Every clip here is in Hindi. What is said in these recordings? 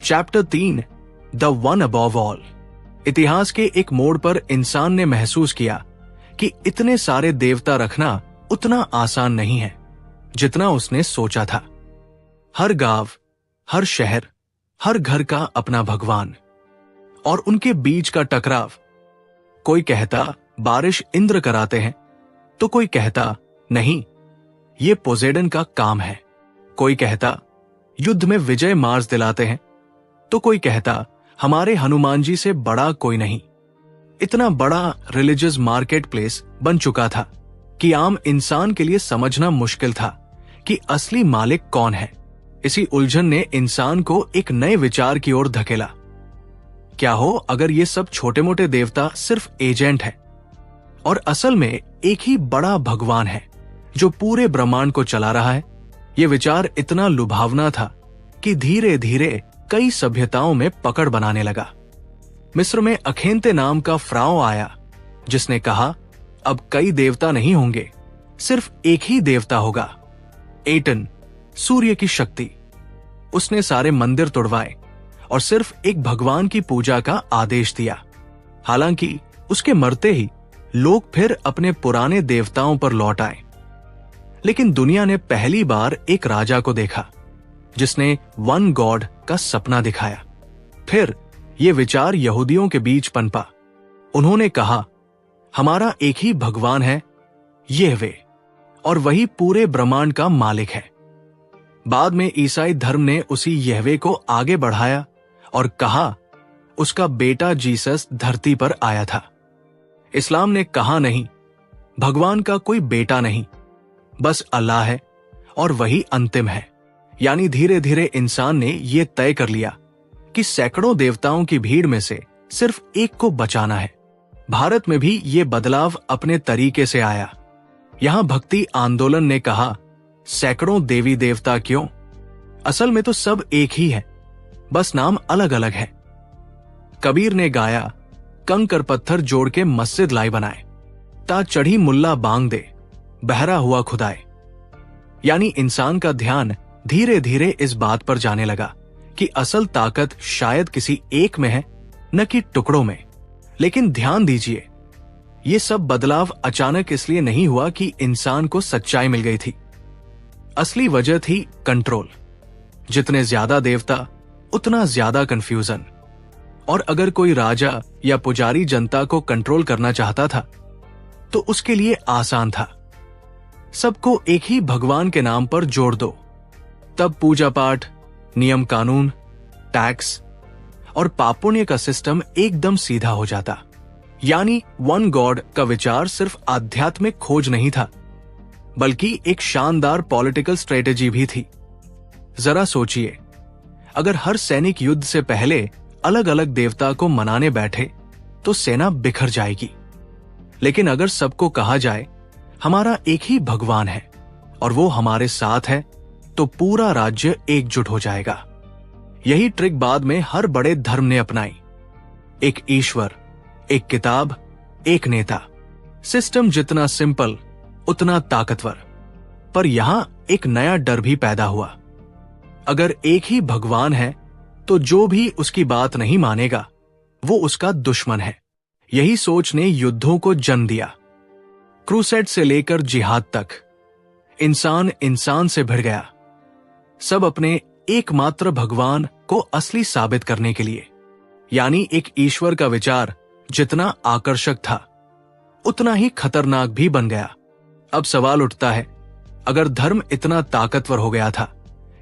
Chapter 3 the one above all. इतिहास के एक मोड़ पर इंसान ने महसूस किया कि इतने सारे देवता रखना उतना आसान नहीं है जितना उसने सोचा था। हर गांव, हर शहर, हर घर का अपना भगवान, और उनके बीच का टकराव। कोई कहता बारिश इंद्र कराते हैं, तो कोई कहता नहीं, ये पोसेडन का काम है। कोई कहता युद्ध में विजय मार्स दिलाते हैं, तो कोई कहता हमारे हनुमान जी से बड़ा कोई नहीं। इतना बड़ा रिलीजियस मार्केट प्लेस बन चुका था कि आम इंसान के लिए समझना मुश्किल था कि असली मालिक कौन है। इसी उलझन ने इंसान को एक नए विचार की ओर धकेला। क्या हो अगर ये सब छोटे मोटे देवता सिर्फ एजेंट हैं और असल में एक ही बड़ा भगवान है जो पूरे ब्रह्मांड को चला रहा है। ये विचार इतना लुभावना था कि धीरे धीरे कई सभ्यताओं में पकड़ बनाने लगा। मिस्र में अखेंते नाम का फ्राओ आया जिसने कहा अब कई देवता नहीं होंगे, सिर्फ एक ही देवता होगा, एटन, सूर्य की शक्ति। उसने सारे मंदिर तोड़वाए और सिर्फ एक भगवान की पूजा का आदेश दिया। हालांकि उसके मरते ही लोग फिर अपने पुराने देवताओं पर लौट आए। लेकिन दुनिया ने पहली बार एक राजा को देखा जिसने वन गॉड का सपना दिखाया। फिर ये विचार यहूदियों के बीच पनपा। उन्होंने कहा हमारा एक ही भगवान है, यहोवा, और वही पूरे ब्रह्मांड का मालिक है। बाद में ईसाई धर्म ने उसी यहोवा को आगे बढ़ाया और कहा उसका बेटा जीसस धरती पर आया था। इस्लाम ने कहा नहीं, भगवान का कोई बेटा नहीं, बस अल्लाह है और वही अंतिम है। यानी धीरे धीरे इंसान ने यह तय कर लिया कि सैकड़ों देवताओं की भीड़ में से सिर्फ एक को बचाना है। भारत में भी ये बदलाव अपने तरीके से आया। यहां भक्ति आंदोलन ने कहा सैकड़ों देवी देवता क्यों, असल में तो सब एक ही है, बस नाम अलग अलग है। कबीर ने गाया कंकर पत्थर जोड़ के मस्जिद लाई बनाए, ता चढ़ी मुल्ला बांग दे, बहरा हुआ खुदाए। यानी इंसान का ध्यान धीरे धीरे इस बात पर जाने लगा कि असल ताकत शायद किसी एक में है, न कि टुकड़ों में। लेकिन ध्यान दीजिए, ये सब बदलाव अचानक इसलिए नहीं हुआ कि इंसान को सच्चाई मिल गई थी। असली वजह थी कंट्रोल। जितने ज्यादा देवता उतना ज्यादा कंफ्यूजन। और अगर कोई राजा या पुजारी जनता को कंट्रोल करना चाहता था तो उसके लिए आसान था, सबको एक ही भगवान के नाम पर जोड़ दो। तब पूजा पाठ, नियम कानून, टैक्स और पापुण्य का सिस्टम एकदम सीधा हो जाता। यानी वन गॉड का विचार सिर्फ आध्यात्मिक खोज नहीं था, बल्कि एक शानदार पॉलिटिकल स्ट्रेटेजी भी थी। जरा सोचिए, अगर हर सैनिक युद्ध से पहले अलग अलग देवता को मनाने बैठे तो सेना बिखर जाएगी। लेकिन अगर सबको कहा जाए हमारा एक ही भगवान है और वो हमारे साथ है, तो पूरा राज्य एकजुट हो जाएगा। यही ट्रिक बाद में हर बड़े धर्म ने अपनाई। एक ईश्वर, एक किताब, एक नेता। सिस्टम जितना सिंपल उतना ताकतवर। पर यहां एक नया डर भी पैदा हुआ। अगर एक ही भगवान है तो जो भी उसकी बात नहीं मानेगा वो उसका दुश्मन है। यही सोच ने युद्धों को जन्म दिया। क्रूसेड से लेकर जिहाद तक इंसान इंसान से भिड़ गया, सब अपने एकमात्र भगवान को असली साबित करने के लिए। यानी एक ईश्वर का विचार जितना आकर्षक था उतना ही खतरनाक भी बन गया। अब सवाल उठता है, अगर धर्म इतना ताकतवर हो गया था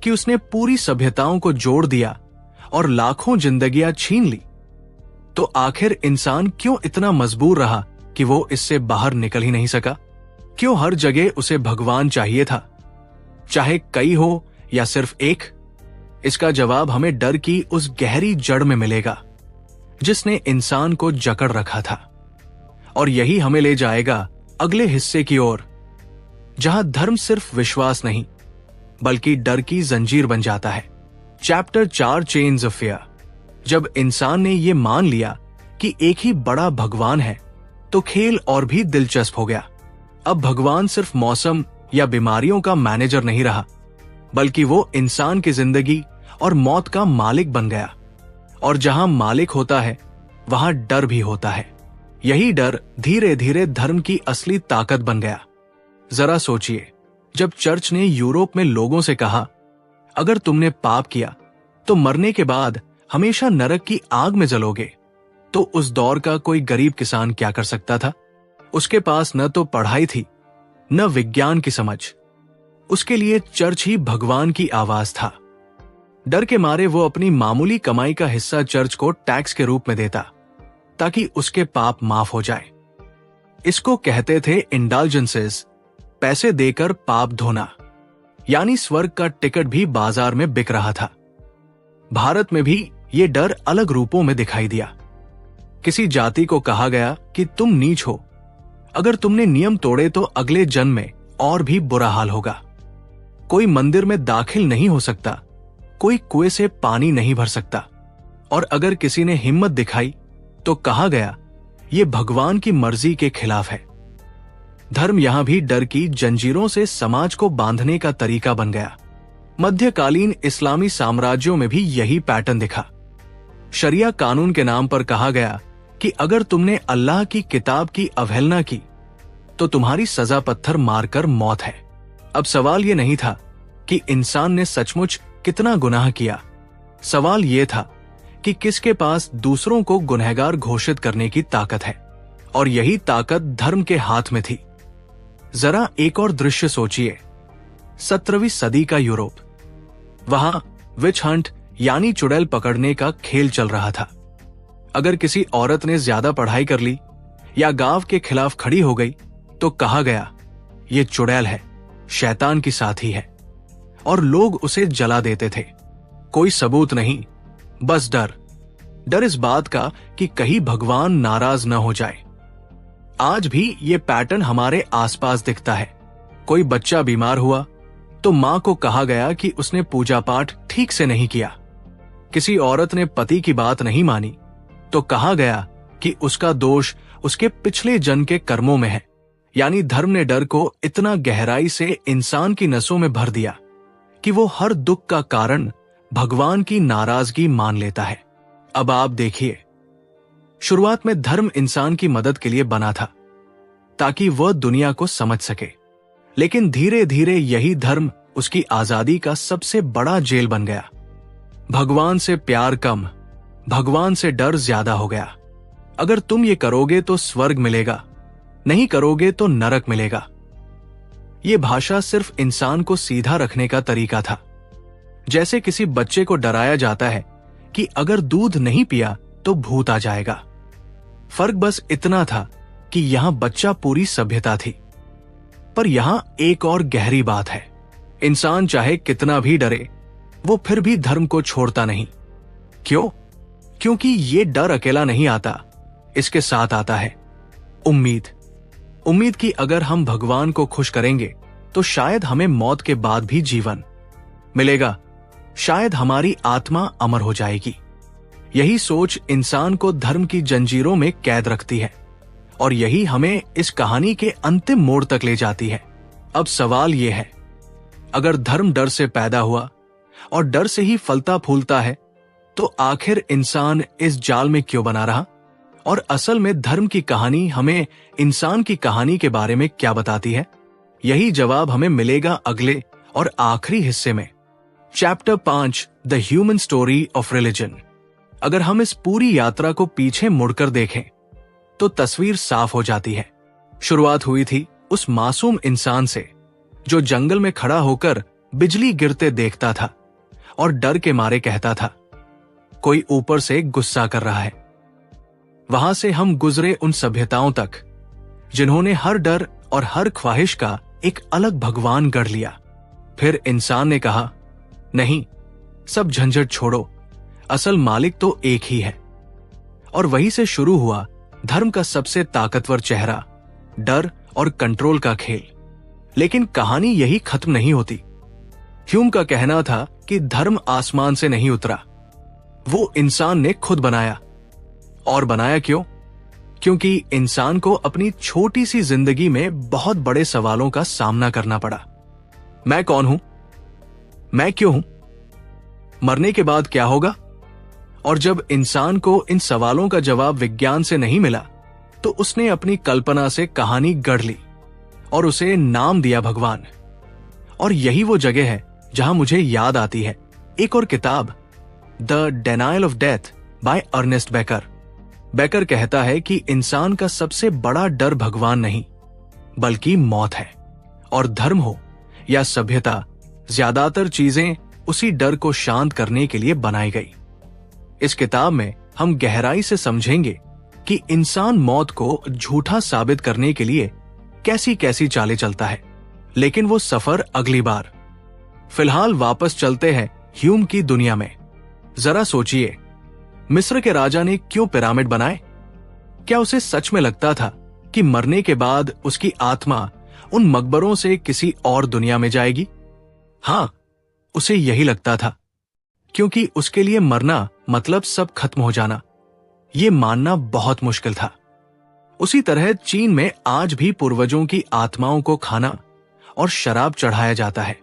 कि उसने पूरी सभ्यताओं को जोड़ दिया और लाखों जिंदगियां छीन ली, तो आखिर इंसान क्यों इतना मजबूर रहा कि वो इससे बाहर निकल ही नहीं सका? क्यों हर जगह उसे भगवान चाहिए था, चाहे कई हो या सिर्फ एक? इसका जवाब हमें डर की उस गहरी जड़ में मिलेगा जिसने इंसान को जकड़ रखा था। और यही हमें ले जाएगा अगले हिस्से की ओर, जहां धर्म सिर्फ विश्वास नहीं बल्कि डर की जंजीर बन जाता है। Chapter 4 chains of fear. जब इंसान ने ये मान लिया कि एक ही बड़ा भगवान है तो खेल और भी दिलचस्प हो गया। अब भगवान सिर्फ मौसम या बीमारियों का मैनेजर नहीं रहा, बल्कि वो इंसान की जिंदगी और मौत का मालिक बन गया। और जहां मालिक होता है वहां डर भी होता है। यही डर धीरे धीरे धर्म की असली ताकत बन गया। जरा सोचिए, जब चर्च ने यूरोप में लोगों से कहा, अगर तुमने पाप किया तो मरने के बाद हमेशा नरक की आग में जलोगे, तो उस दौर का कोई गरीब किसान क्या कर सकता था? उसके पास न तो पढ़ाई थी, न विज्ञान की समझ। उसके लिए चर्च ही भगवान की आवाज था। डर के मारे वो अपनी मामूली कमाई का हिस्सा चर्च को टैक्स के रूप में देता, ताकि उसके पाप माफ हो जाए। इसको कहते थे इंडल्जेंसेस, पैसे देकर पाप धोना। यानी स्वर्ग का टिकट भी बाजार में बिक रहा था। भारत में भी ये डर अलग रूपों में दिखाई दिया। किसी जाति को कहा गया कि तुम नीच हो, अगर तुमने नियम तोड़े तो अगले जन्म में और भी बुरा हाल होगा। कोई मंदिर में दाखिल नहीं हो सकता, कोई कुएं से पानी नहीं भर सकता, और अगर किसी ने हिम्मत दिखाई तो कहा गया ये भगवान की मर्जी के खिलाफ है। धर्म यहां भी डर की जंजीरों से समाज को बांधने का तरीका बन गया। मध्यकालीन इस्लामी साम्राज्यों में भी यही पैटर्न दिखा। शरिया कानून के नाम पर कहा गया कि अगर तुमने अल्लाह की किताब की अवहेलना की तो तुम्हारी सजा पत्थर मारकर मौत है। अब सवाल यह नहीं था कि इंसान ने सचमुच कितना गुनाह किया, सवाल यह था कि किसके पास दूसरों को गुनहगार घोषित करने की ताकत है, और यही ताकत धर्म के हाथ में थी। जरा एक और दृश्य सोचिए, 17वीं सदी का यूरोप। वहां विच हंट यानी चुड़ैल पकड़ने का खेल चल रहा था। अगर किसी औरत ने ज्यादा पढ़ाई कर ली या गांव के खिलाफ खड़ी हो गई तो कहा गया ये चुड़ैल है, शैतान की साथी है, और लोग उसे जला देते थे। कोई सबूत नहीं, बस डर इस बात का कि कहीं भगवान नाराज न हो जाए। आज भी ये पैटर्न हमारे आसपास दिखता है। कोई बच्चा बीमार हुआ तो मां को कहा गया कि उसने पूजा पाठ ठीक से नहीं किया। किसी औरत ने पति की बात नहीं मानी तो कहा गया कि उसका दोष उसके पिछले जन्म के कर्मों में है। यानी धर्म ने डर को इतना गहराई से इंसान की नसों में भर दिया कि वो हर दुख का कारण भगवान की नाराजगी मान लेता है। अब आप देखिए, शुरुआत में धर्म इंसान की मदद के लिए बना था ताकि वह दुनिया को समझ सके, लेकिन धीरे धीरे यही धर्म उसकी आजादी का सबसे बड़ा जेल बन गया। भगवान से प्यार कम, भगवान से डर ज्यादा हो गया। अगर तुम ये करोगे तो स्वर्ग मिलेगा, नहीं करोगे तो नरक मिलेगा। ये भाषा सिर्फ इंसान को सीधा रखने का तरीका था। जैसे किसी बच्चे को डराया जाता है कि अगर दूध नहीं पिया तो भूत आ जाएगा। फर्क बस इतना था कि यहां बच्चा पूरी सभ्यता थी। पर यहां एक और गहरी बात है, इंसान चाहे कितना भी डरे वो फिर भी धर्म को छोड़ता नहीं। क्यों? क्योंकि ये डर अकेला नहीं आता, इसके साथ आता है उम्मीद कि अगर हम भगवान को खुश करेंगे तो शायद हमें मौत के बाद भी जीवन मिलेगा, शायद हमारी आत्मा अमर हो जाएगी। यही सोच इंसान को धर्म की जंजीरों में कैद रखती है, और यही हमें इस कहानी के अंतिम मोड़ तक ले जाती है। अब सवाल यह है, अगर धर्म डर से पैदा हुआ और डर से ही फलता फूलता है, तो आखिर इंसान इस जाल में क्यों बना रहा? और असल में धर्म की कहानी हमें इंसान की कहानी के बारे में क्या बताती है? यही जवाब हमें मिलेगा अगले और आखिरी हिस्से में, chapter 5, the human story of religion. अगर हम इस पूरी यात्रा को पीछे मुड़कर देखें तो तस्वीर साफ हो जाती है। शुरुआत हुई थी उस मासूम इंसान से जो जंगल में खड़ा होकर बिजली गिरते देखता था और डर के मारे कहता था, कोई ऊपर से गुस्सा कर रहा है। वहां से हम गुजरे उन सभ्यताओं तक जिन्होंने हर डर और हर ख्वाहिश का एक अलग भगवान गढ़ लिया। फिर इंसान ने कहा, नहीं, सब झंझट छोड़ो, असल मालिक तो एक ही है। और वहीं से शुरू हुआ धर्म का सबसे ताकतवर चेहरा, डर और कंट्रोल का खेल। लेकिन कहानी यही खत्म नहीं होती। ह्यूम का कहना था कि धर्म आसमान से नहीं उतरा, वो इंसान ने खुद बनाया। और बनाया क्यों? क्योंकि इंसान को अपनी छोटी सी जिंदगी में बहुत बड़े सवालों का सामना करना पड़ा। मैं कौन हूं? मैं क्यों हूं? मरने के बाद क्या होगा? और जब इंसान को इन सवालों का जवाब विज्ञान से नहीं मिला तो उसने अपनी कल्पना से कहानी गढ़ ली और उसे नाम दिया भगवान। और यही वो जगह है जहां मुझे याद आती है एक और किताब, the denial of death by Ernest Becker. Becker कहता है कि इंसान का सबसे बड़ा डर भगवान नहीं बल्कि मौत है, और धर्म हो या सभ्यता, ज्यादातर चीजें उसी डर को शांत करने के लिए बनाई गई। इस किताब में हम गहराई से समझेंगे कि इंसान मौत को झूठा साबित करने के लिए कैसी कैसी चालें चलता है, लेकिन वो सफर अगली बार। फिलहाल वापस चलते हैं ह्यूम की दुनिया में। जरा सोचिए, मिस्र के राजा ने क्यों पिरामिड बनाए? क्या उसे सच में लगता था कि मरने के बाद उसकी आत्मा उन मकबरों से किसी और दुनिया में जाएगी? हां, उसे यही लगता था, क्योंकि उसके लिए मरना मतलब सब खत्म हो जाना। यह मानना बहुत मुश्किल था। उसी तरह चीन में आज भी पूर्वजों की आत्माओं को खाना और शराब चढ़ाया जाता है,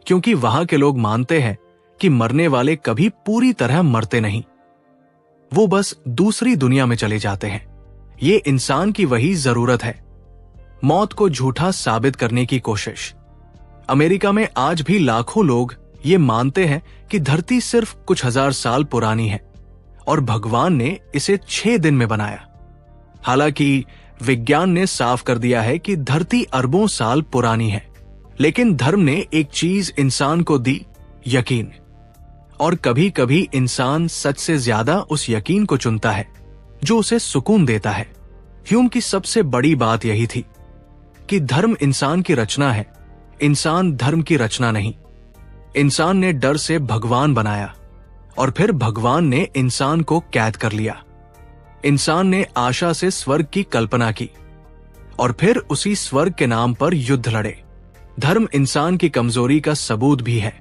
क्योंकि वहां के लोग मानते हैं कि मरने वाले कभी पूरी तरह मरते नहीं, वो बस दूसरी दुनिया में चले जाते हैं। ये इंसान की वही जरूरत है, मौत को झूठा साबित करने की कोशिश। अमेरिका में आज भी लाखों लोग ये मानते हैं कि धरती सिर्फ कुछ हजार साल पुरानी है और भगवान ने इसे 6 दिन में बनाया। हालांकि विज्ञान ने साफ कर दिया है कि धरती अरबों साल पुरानी है, लेकिन धर्म ने एक चीज इंसान को दी, यकीन। और कभी कभी इंसान सच से ज्यादा उस यकीन को चुनता है जो उसे सुकून देता है। ह्यूम की सबसे बड़ी बात यही थी कि धर्म इंसान की रचना है, इंसान धर्म की रचना नहीं। इंसान ने डर से भगवान बनाया और फिर भगवान ने इंसान को कैद कर लिया। इंसान ने आशा से स्वर्ग की कल्पना की और फिर उसी स्वर्ग के नाम पर युद्ध लड़े। धर्म इंसान की कमजोरी का सबूत भी है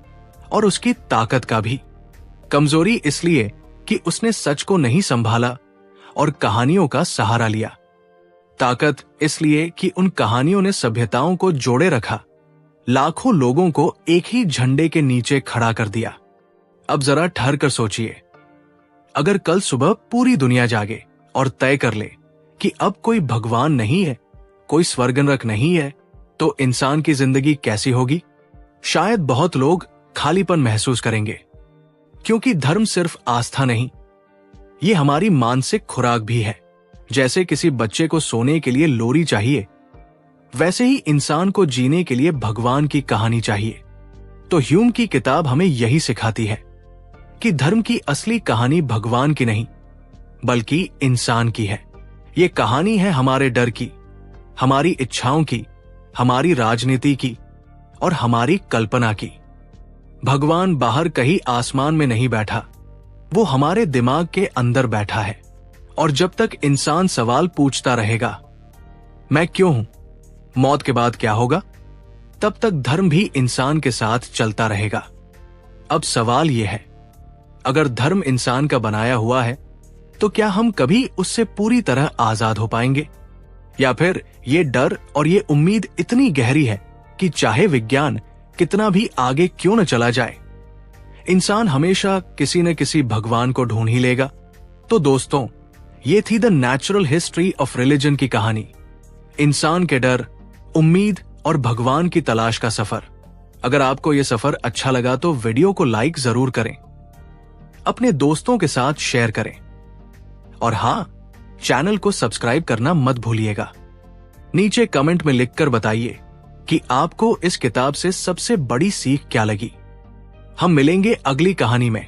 और उसकी ताकत का भी। कमजोरी इसलिए कि उसने सच को नहीं संभाला और कहानियों का सहारा लिया। ताकत इसलिए कि उन कहानियों ने सभ्यताओं को जोड़े रखा, लाखों लोगों को एक ही झंडे के नीचे खड़ा कर दिया। अब जरा ठहर कर सोचिए, अगर कल सुबह पूरी दुनिया जागे और तय कर ले कि अब कोई भगवान नहीं है, कोई स्वर्गनरक नहीं है, तो इंसान की जिंदगी कैसी होगी? शायद बहुत लोग खालीपन महसूस करेंगे, क्योंकि धर्म सिर्फ आस्था नहीं, ये हमारी मानसिक खुराक भी है। जैसे किसी बच्चे को सोने के लिए लोरी चाहिए, वैसे ही इंसान को जीने के लिए भगवान की कहानी चाहिए। तो ह्यूम की किताब हमें यही सिखाती है कि धर्म की असली कहानी भगवान की नहीं बल्कि इंसान की है। ये कहानी है हमारे डर की, हमारी इच्छाओं की, हमारी राजनीति की और हमारी कल्पना की। भगवान बाहर कहीं आसमान में नहीं बैठा, वो हमारे दिमाग के अंदर बैठा है। और जब तक इंसान सवाल पूछता रहेगा, मैं क्यों हूं, मौत के बाद क्या होगा, तब तक धर्म भी इंसान के साथ चलता रहेगा। अब सवाल यह है, अगर धर्म इंसान का बनाया हुआ है तो क्या हम कभी उससे पूरी तरह आजाद हो पाएंगे? या फिर ये डर और ये उम्मीद इतनी गहरी है कि चाहे विज्ञान कितना भी आगे क्यों न चला जाए, इंसान हमेशा किसी न किसी भगवान को ढूंढ ही लेगा। तो दोस्तों, ये थी the natural history of religion की कहानी, इंसान के डर, उम्मीद और भगवान की तलाश का सफर। अगर आपको यह सफर अच्छा लगा तो वीडियो को लाइक जरूर करें, अपने दोस्तों के साथ शेयर करें और हां, चैनल को सब्सक्राइब करना मत भूलिएगा। नीचे कमेंट में लिखकर बताइए कि आपको इस किताब से सबसे बड़ी सीख क्या लगी। हम मिलेंगे अगली कहानी में।